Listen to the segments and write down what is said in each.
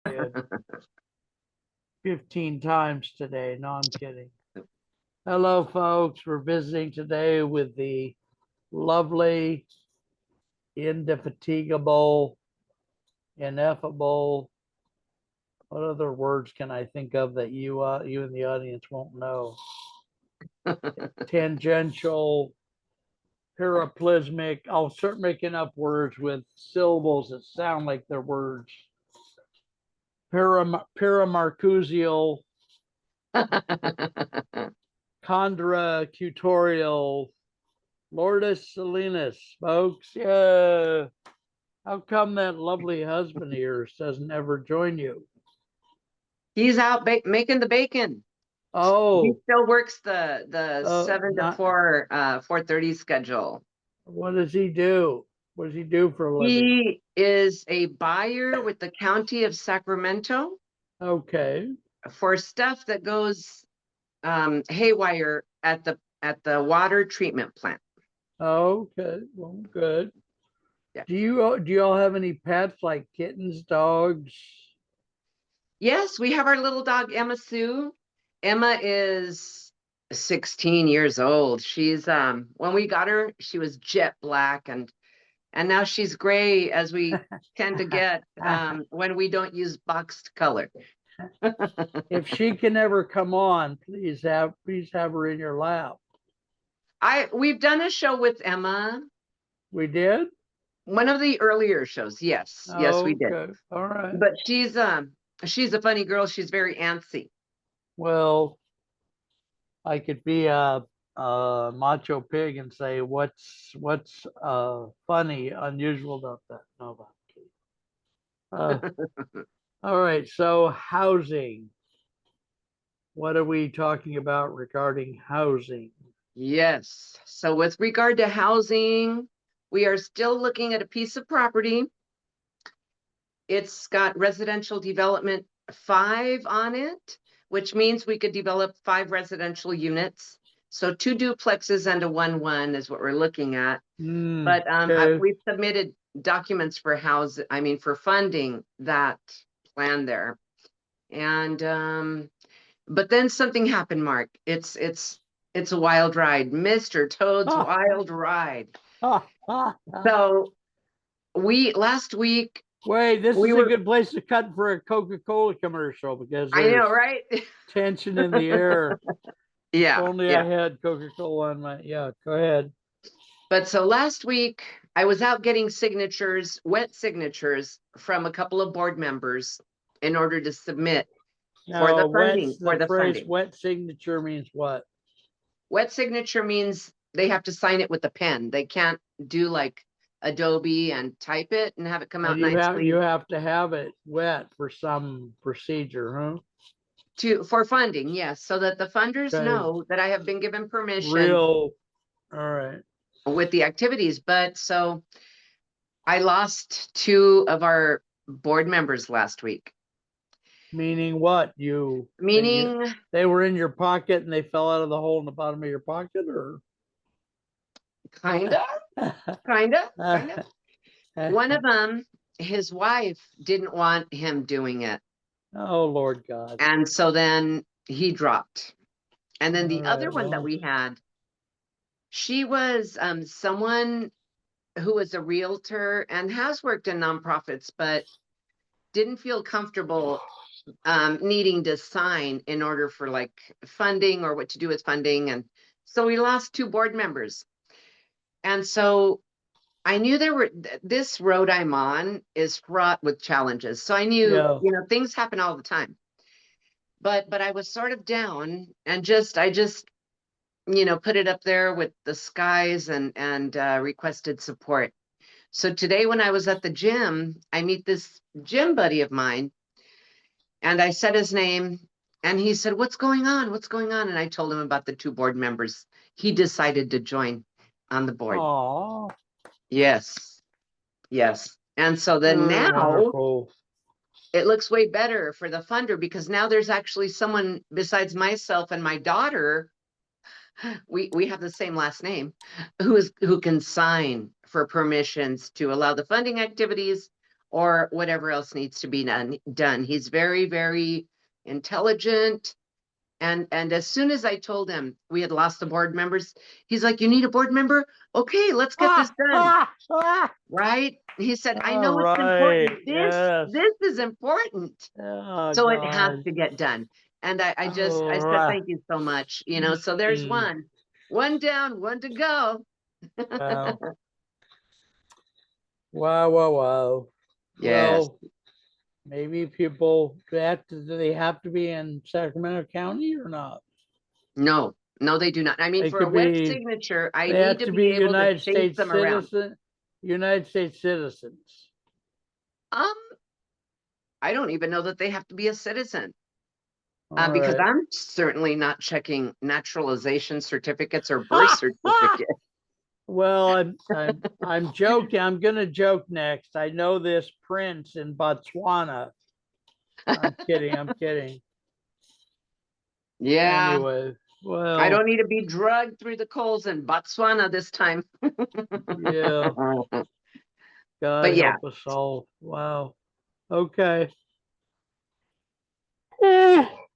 kid. 15 times today. No, I'm kidding. Hello, folks. We're visiting today with the lovely, indefatigable, ineffable. What other words can I think of that you in the audience won't know? Tangential, paraplismic. I'll start making up words with syllables that sound like they're words. Paramarcusial, contracutorial, Lourdes Salinas, folks. Yeah. How come that lovely husband of yours doesn't ever join you? He's out making the bacon. He Oh, still works the 7 to 4, 4:30 schedule. What does he do? What does he do for a living? He is a buyer with the county of Sacramento Okay. for stuff that goes haywire at the water treatment plant. Okay. Well, good. Yeah. Do you all have any pets like kittens, dogs? Yes, we have our little dog Emma Sue. Emma is 16 years old. She's when we got her, she was jet black, and now she's gray, as we tend to get when we don't use boxed color. If she can ever come on, please have her in your lap. We've done a show with Emma. We did? One of the earlier shows, yes. Yes, we did. Okay. All right. But she's a funny girl. She's very antsy. Well, I could be a macho pig and say what's funny, unusual about that. No, all right. So housing. What are we talking about regarding housing? Yes. So with regard to housing, we are still looking at a piece of property. It's got residential development 5 on it, which means we could develop 5 residential units. So 2 duplexes and a 1-1 is what we're looking at. But Okay. we've submitted documents for for funding that plan there. And but then something happened, Mark. It's a wild ride, Mr. Toad's wild ride. So last week. Wait, this is a good place to cut for a Coca-Cola commercial because I know, right? Tension in the air. Yeah. If only I had Coca-Cola on my. Yeah, go ahead. But so last week I was out getting signatures, wet signatures from a couple of board members in order to submit for the funding. Funding. Wet signature means what? Wet signature means they have to sign it with a pen. They can't do like Adobe and type it and have it come out nicely. You have to have it wet for some procedure, huh? For funding, yes, so that the funders know that I have been given permission. All right. With the activities. But so I lost 2 of our board members last week. Meaning what? Meaning they were in your pocket and they fell out of the hole in the bottom of your pocket, or kinda. One of them, his wife didn't want him doing it. Oh, Lord God. And so then he dropped. And then the other one that we had, she was someone who was a realtor and has worked in nonprofits, but didn't feel comfortable needing to sign in order for like funding or what to do with funding. And so we lost 2 board members. And so I knew this road I'm on is fraught with challenges. So I knew, things happen all the time. But I was sort of down and I just put it up there with the skies and requested support. So today when I was at the gym, I meet this gym buddy of mine and I said his name and he said, what's going on? What's going on? And I told him about the 2 board members. He decided to join on the board. Oh, yes. And so then now it looks way better for the funder because now there's actually someone besides myself and my daughter. We have the same last name, who can sign for permissions to allow the funding activities or whatever else needs to be done. He's very, very intelligent. And as soon as I told him we had lost the board members, he's like, "You need a board member? Okay, let's get this done." Right? He said, "I All know it's right. important. Yes. This is important. Oh So it has God. to get done." And I Oh, said, "Thank you so much." So there's mm, one down, one to go. wow. Wow. Wow. Wow. Yes. Well, maybe people do they have to be in Sacramento County or not? No, no, they do not. I mean, They for a could web be. signature, I They need have to to be be able to chase them around. United States citizens. Um, I don't even know that they have to be a citizen. All Because right. I'm certainly not checking naturalization certificates or birth certificates. Well, I'm joking. I'm gonna joke next. I know this prince in Botswana. I'm kidding. I'm kidding. Yeah, Anyway, I well, don't need to be drugged through the coals in Botswana this time. yeah. God But yeah. help us all. Wow. Okay.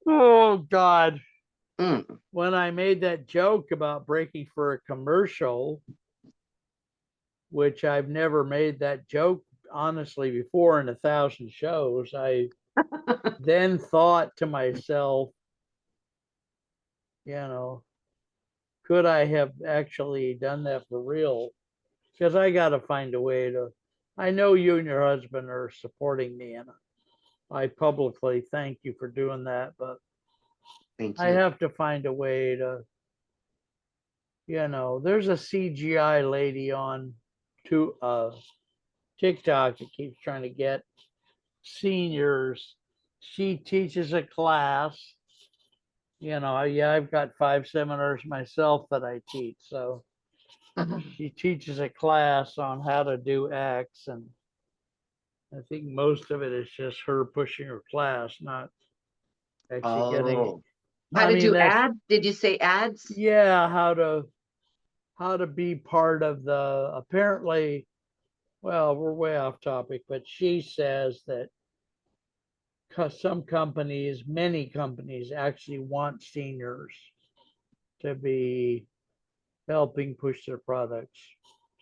Oh God. Mm. When I made that joke about breaking for a commercial, which I've never made that joke honestly before in 1,000 shows, I then thought to myself, you know, could I have actually done that for real? Because I got to find a way to. I know you and your husband are supporting me, and I publicly thank you for doing that. But Thank I you. have to find a way to, there's a CGI lady on TikTok that keeps trying to get seniors. She teaches a class. Yeah, I've got 5 seminars myself that I teach. So she teaches a class on how to do X, and I think most of it is just her pushing her class, not actually getting it. Oh, how I did mean, you that's add? Did you say ads? yeah, how to be part of the apparently. Well, we're way off topic, but she says that some companies, many companies, actually want seniors to be helping push their products.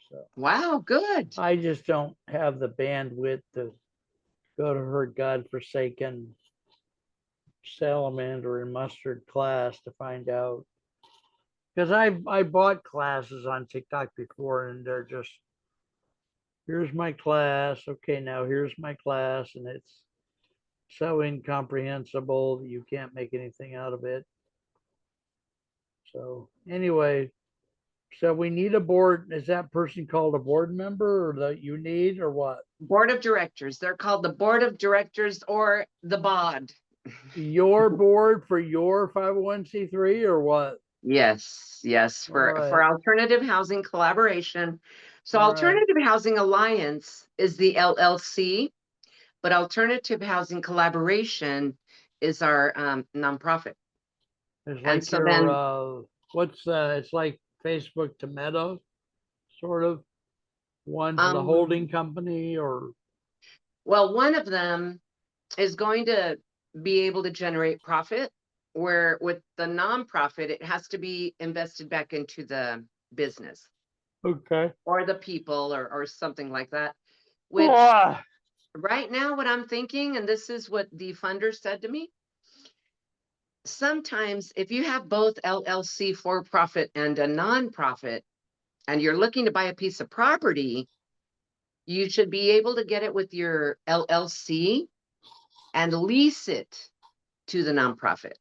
So Wow, good. I just don't have the bandwidth to go to her godforsaken salamander and mustard class to find out. Because I bought classes on TikTok before, and they're just here's my class. Okay, now here's my class, and it's so incomprehensible that you can't make anything out of it. So anyway, so we need a board. Is that person called a board member, or that you need, or what? Board of directors. They're called the board of directors or the BOD. Your board for your 501c3 or what? Yes, yes, All for right, alternative housing collaboration. So all right. Alternative Housing Alliance is the LLC, but Alternative Housing Collaboration is our nonprofit. It's And like so your then it's like Facebook to Meta, sort of. One's the holding um company, or well, one of them is going to be able to generate profit, where with the nonprofit, it has to be invested back into the business okay. or the people or something like that. Which Ah, right now, what I'm thinking, and this is what the funder said to me, sometimes if you have both LLC for profit and a nonprofit, and you're looking to buy a piece of property, you should be able to get it with your LLC and lease it to the nonprofit,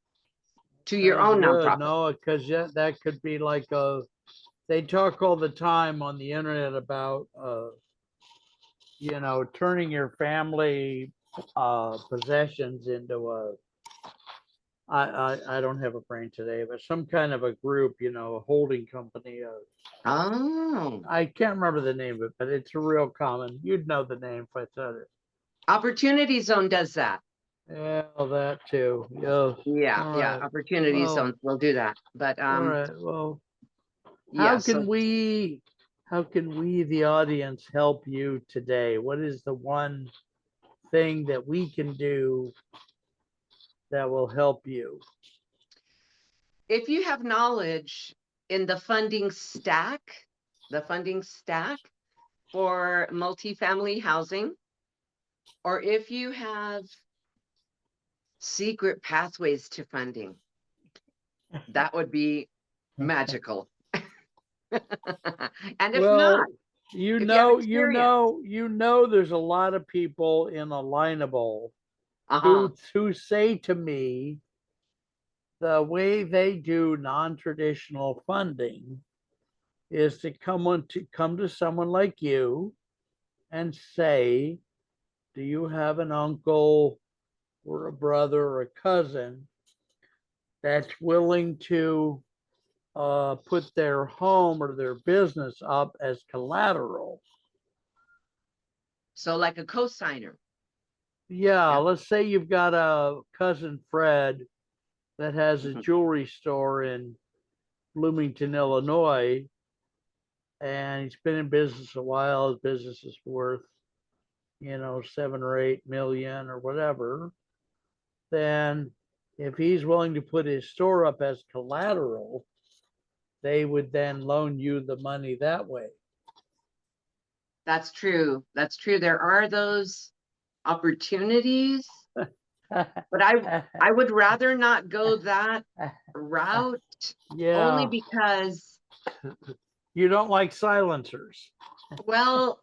to your sounds own good. nonprofit. No, because that could be like a. They talk all the time on the internet about turning your family possessions into a. I don't have a brain today, but some kind of a group, a holding company. Oh, I can't remember the name of it, but it's a real common. You'd know the name if I said it. Opportunity Zone does that. Yeah, that too. Yes. Yeah, All yeah. right. Opportunity Well, Zones will do that. But all right. Well, how yeah, can so we how can we, the audience, help you today? What is the one thing that we can do that will help you? If you have knowledge in the funding stack for multifamily housing, or if you have secret pathways to funding, that would be magical. And if not, Well, you if you have know, you experience, know, you know, there's a lot of people in Alignable uh-huh. who say to me the way they do non-traditional funding is to come to someone like you and say, do you have an uncle or a brother or a cousin that's willing to put their home or their business up as collateral? So like a cosigner. Yeah, Yeah. let's say you've got a cousin Fred that has a Mhm. jewelry store in Bloomington, Illinois, and he's been in business a while. His business is worth, 7 or 8 million or whatever. Then, if he's willing to put his store up as collateral, they would then loan you the money that way. That's true. That's true. There are those opportunities, but I would rather not go that route only Yeah, because, you don't like silencers. well,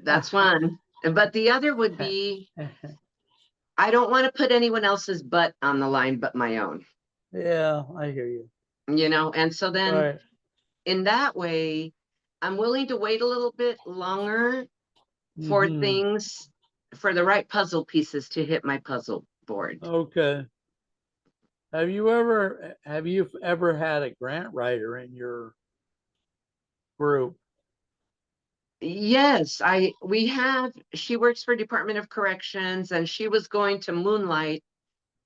that's one. But the other would be, I don't want to put anyone else's butt on the line but my own, Yeah, I hear you. and so then Right. in that way, I'm willing to wait a little bit longer for Mm-hmm. things, for the right puzzle pieces to hit my puzzle board. Okay. Have you ever had a grant writer in your group? Yes, she works for Department of Corrections, and she was going to moonlight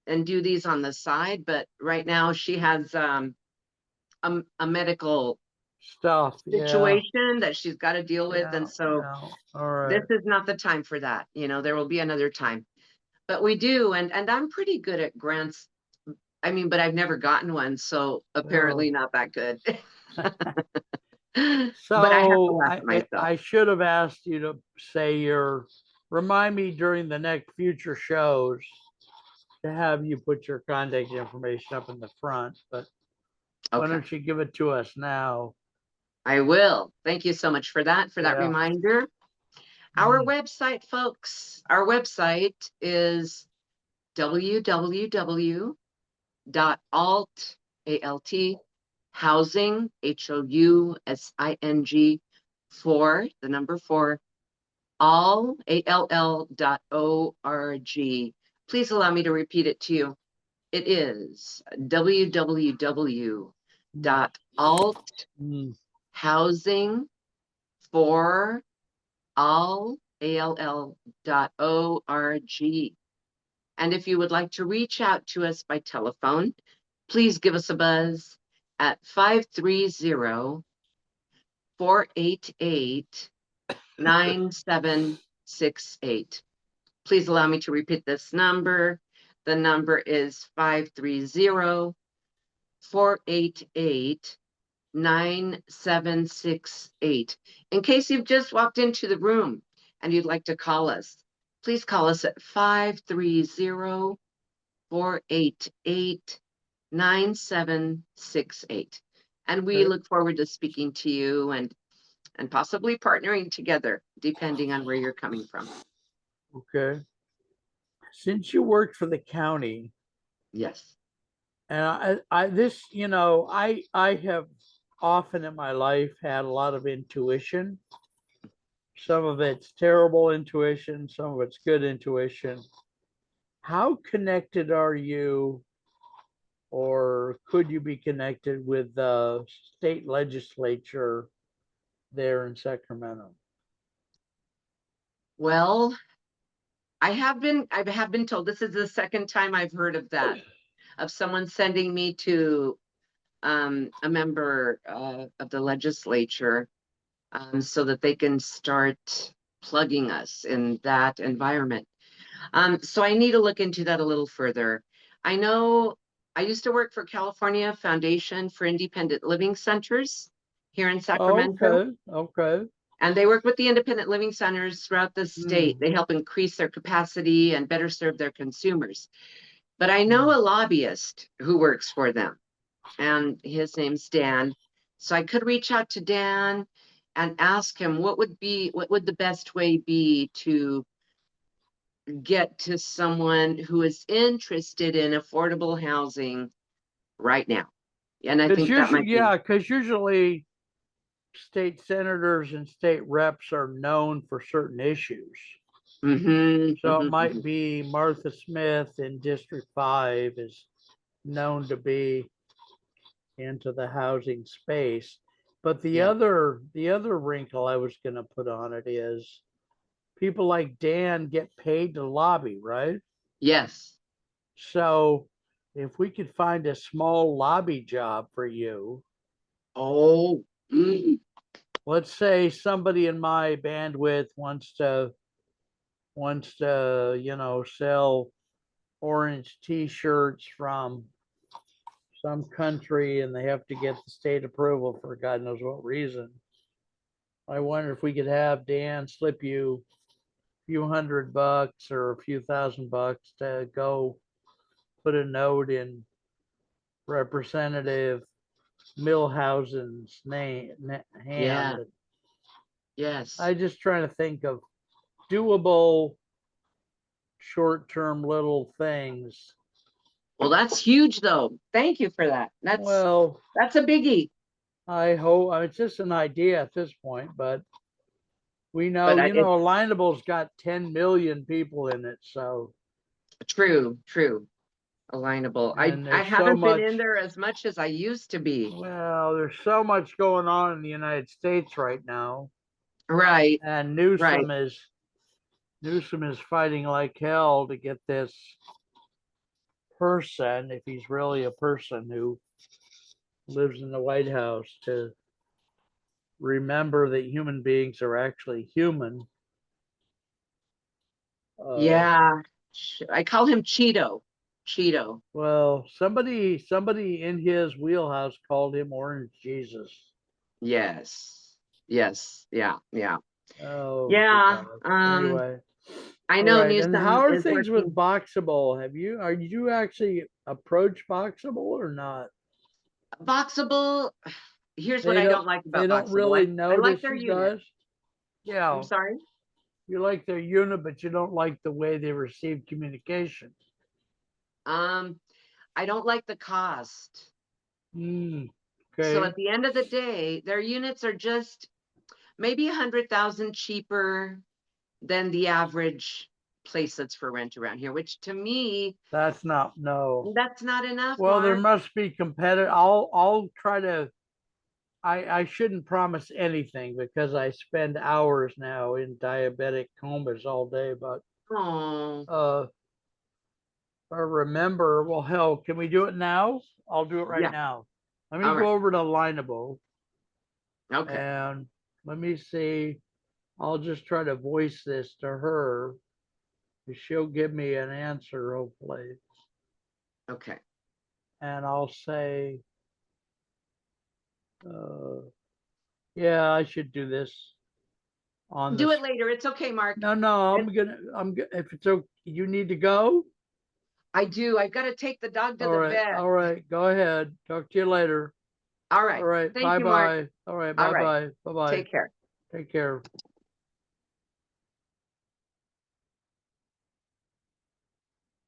and do these on the side, but right now she has a medical Stuff. Yeah. situation that she's got to deal with, Yeah. and so Yeah. All this right. is not the time for that. There will be another time. But we do, and I'm pretty good at grants. I mean, but I've never gotten one, so apparently Well, not that good. But I have to so laugh at I myself. I should have asked you to say remind me during the next future shows to have you put your contact information up in the front, but why Okay, don't you give it to us now? I will. Thank you so much for that Yeah. reminder. Our Mm. website, folks, our website is www.alt housing, HOUSING, for the number 4, all.org. Please allow me to repeat it to you. It is Mm. www.althousing for all.org. And if you would like to reach out to us by telephone, please give us a buzz at 530-488-9768. Please allow me to repeat this number. The number is 530-488-9768. In case you've just walked into the room and you'd like to call us, please call us at 530-488-9768. And we Okay. look forward to speaking to you and possibly partnering together, depending on where you're coming from. Okay. Since you worked for the county, Yes. and I have often in my life had a lot of intuition. Some of it's terrible intuition, some of it's good intuition. How connected are you, or could you be connected with the state legislature there in Sacramento? Well, I have been told, this is the second time I've heard of that, of someone sending me to a member of the legislature. so that they can start plugging us in that environment. So I need to look into that a little further. I know I used to work for California Foundation for Independent Living Centers here in Sacramento. Okay, okay. And they work with the independent living centers throughout the state. Hmm. They help increase their capacity and better serve their consumers. But I know a lobbyist who works for them, and his name's Dan. So I could reach out to Dan and ask him what would the best way be to get to someone who is interested in affordable housing right now. And I Because think that usually, might be, yeah, because usually state senators and state reps are known for certain issues. So it might mhm. be Martha Smith in District 5 is known to be into the housing space. But Yeah. the other wrinkle I was going to put on it is people like Dan get paid to lobby, right? Yes. So if we could find a small lobby job for you, Oh, mm, let's say somebody in my bandwidth wants to sell orange t-shirts from some country and they have to get the state approval for God knows what reason. I wonder if we could have Dan slip you a few $100 or a few $1,000 to go put a note in Representative Millhausen's yeah. hand. Yes. I just trying to think of doable short-term little things. Well, that's huge though. Thank you for that. Well, That's a biggie. I hope it's just an idea at this point, but we know, But it's Alignable's got 10 million people in it. So, true. Alignable. and I there's so haven't been in much, there as much as I used to be. well, there's so much going on in the United States right now. Right. And Right. Newsom is fighting like hell to get this person, if he's really a person who lives in the White House, to remember that human beings are actually human. Uh, Yeah. I call him Cheeto. Cheeto. well, somebody in his wheelhouse called him Orange Jesus. Yes. Yes. Yeah. Yeah. Oh, good Yeah. God. Anyway, I all know right. And how Newsom are is things with working. Boxable? Are you actually approach Boxable or not? Boxable. Here's what They I don't don't like they about don't Boxable. really I like notice their you unit. guys. I'm Yeah, sorry. you like their unit, but you don't like the way they receive communication. Um, I don't like the cost. Hmm. So Okay, at the end of the day, their units are just maybe 100,000 cheaper than the average place that's for rent around here, which to me, that's not no. that's not enough, Well, there Mark. must be competitive. I'll try to. I shouldn't promise anything because I spend hours now in diabetic comas all day. But Oh, uh, I remember. Well, hell, can we do it now? I'll do it right yeah. now. Let me All go right. over to Lineable Okay. and let me see. I'll just try to voice this to her. She'll give me an answer, hopefully. Okay. And I'll say, uh, yeah, I should do this on Do this. it later. It's okay, Mark. No, It, if it's okay, you need to go. I do. I've got to take the dog to the vet. All right, go ahead. Talk to you later. All All right. right, Thank bye you, Mark. bye. All right, All bye right. bye. Bye bye. Take care. Take care.